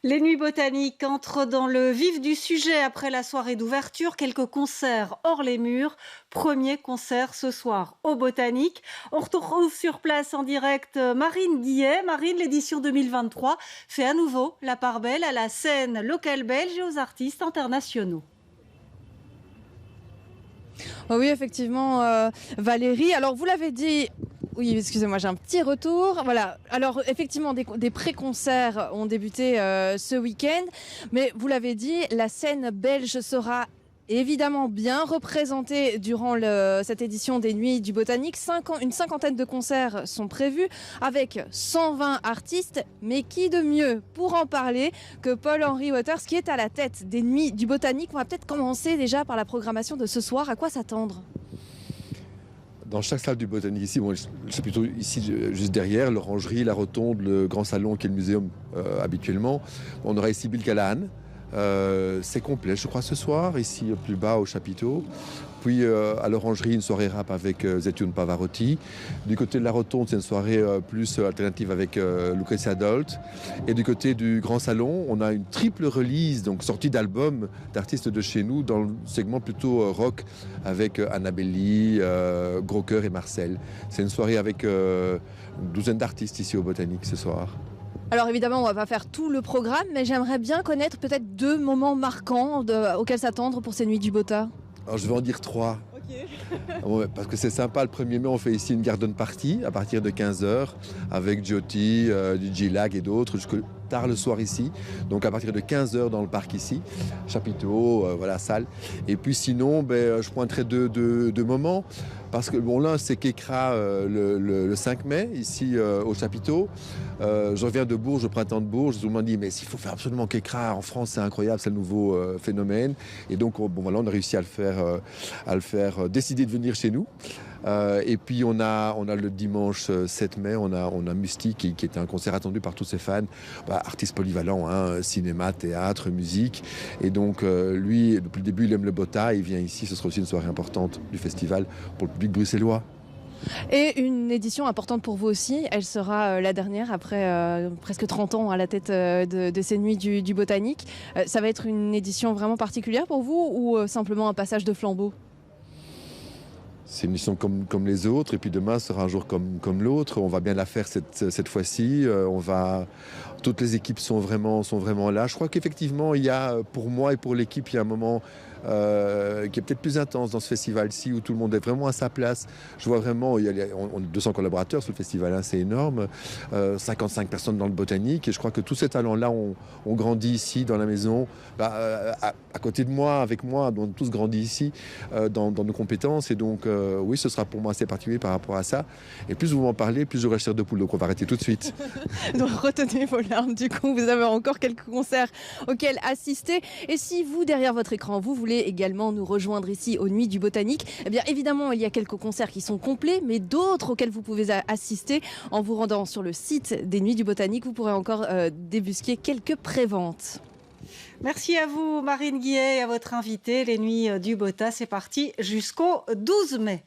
Les Nuits Botaniques entrent dans le vif du sujet après la soirée d'ouverture. Quelques concerts hors les murs. Premier concert ce soir au Botanique. On retrouve sur place en direct Marine Guillet. Marine, l'édition 2023 fait à nouveau la part belle à la scène locale belge et aux artistes internationaux. Oh oui, effectivement, Valérie. Alors, vous l'avez dit. Oui, excusez-moi, j'ai un petit retour. Voilà. Alors, effectivement, des pré-concerts ont débuté ce week-end. Mais vous l'avez dit, la scène belge sera évidemment bien représentée durant cette édition des Nuits du Botanique. Une cinquantaine de concerts sont prévus avec 120 artistes. Mais qui de mieux pour en parler que Paul-Henri Wauters, qui est à la tête des Nuits du Botanique. On va peut-être commencer déjà par la programmation de ce soir. À quoi s'attendre ? Dans chaque salle du Botanique ici, bon, c'est plutôt ici juste derrière, l'orangerie, la rotonde, le grand salon qui est le muséum habituellement. On aura ici Bill Callahan. C'est complet, je crois, ce soir, ici plus bas au chapiteau. Puis à l'orangerie, une soirée rap avec Zetun Pavarotti. Du côté de la rotonde, c'est une soirée plus alternative avec Lucrezia Dalt. Et du côté du grand salon, on a une triple release, donc sortie d'albums d'artistes de chez nous, dans le segment plutôt rock, avec Annabelli, Gros Cœur et Marcel. C'est une soirée avec une douzaine d'artistes ici au Botanique ce soir. Alors évidemment, on va pas faire tout le programme, mais j'aimerais bien connaître peut-être 2 moments marquants auxquels s'attendre pour ces Nuits du Bota. Alors je vais en dire 3. Okay. Parce que c'est sympa, le 1er mai, on fait ici une garden party à partir de 15h avec Jyoti, DJ Lag et d'autres, jusque tard le soir ici. Donc à partir de 15h dans le parc ici, chapiteau, voilà, salle. Et puis sinon, je pointerai deux moments. Parce que bon, l'un, c'est Kekra le 5 mai, ici au chapiteau. Je reviens de Bourges, au printemps de Bourges. Tout le monde dit, mais s'il faut faire absolument Kekra en France, c'est incroyable, c'est le nouveau phénomène. Et donc, voilà, on a réussi à le faire décider de venir chez nous. Et puis on a le dimanche 7 mai, on a Musty qui était un concert attendu par tous ses fans, artiste polyvalent, cinéma, théâtre, musique. Et donc lui, depuis le début, il aime le Bota, il vient ici, ce sera aussi une soirée importante du festival pour le public bruxellois. Et une édition importante pour vous aussi, elle sera la dernière après presque 30 ans à la tête de ces Nuits du Botanique. Ça va être une édition vraiment particulière pour vous ou simplement un passage de flambeau ? C'est une édition comme les autres, et puis demain sera un jour comme l'autre. On va bien la faire cette fois-ci. Toutes les équipes sont vraiment là. Je crois qu'effectivement, il y a, pour moi et pour l'équipe, il y a un moment qui est peut-être plus intense dans ce festival-ci, où tout le monde est vraiment à sa place. Je vois vraiment, on a 200 collaborateurs sur le festival, c'est énorme. 55 personnes dans le Botanique, et je crois que tous ces talents-là ont grandi ici, dans la maison, à côté de moi, avec moi, on a tous grandi ici, dans nos compétences. Et donc, oui, ce sera pour moi assez particulier par rapport à ça. Et plus vous m'en parlez, plus j'aurai chair de poule. Donc on va arrêter tout de suite. Donc retenez vos larmes, du coup, vous avez encore quelques concerts auxquels assister. Et si vous, derrière votre écran, vous voulez également nous rejoindre ici aux Nuits du Botanique, eh bien évidemment, il y a quelques concerts qui sont complets, mais d'autres auxquels vous pouvez assister en vous rendant sur le site des Nuits du Botanique. Vous pourrez encore débusquer quelques préventes. Merci à vous, Marine Guillet, et à votre invité. Les Nuits du Bota, c'est parti jusqu'au 12 mai.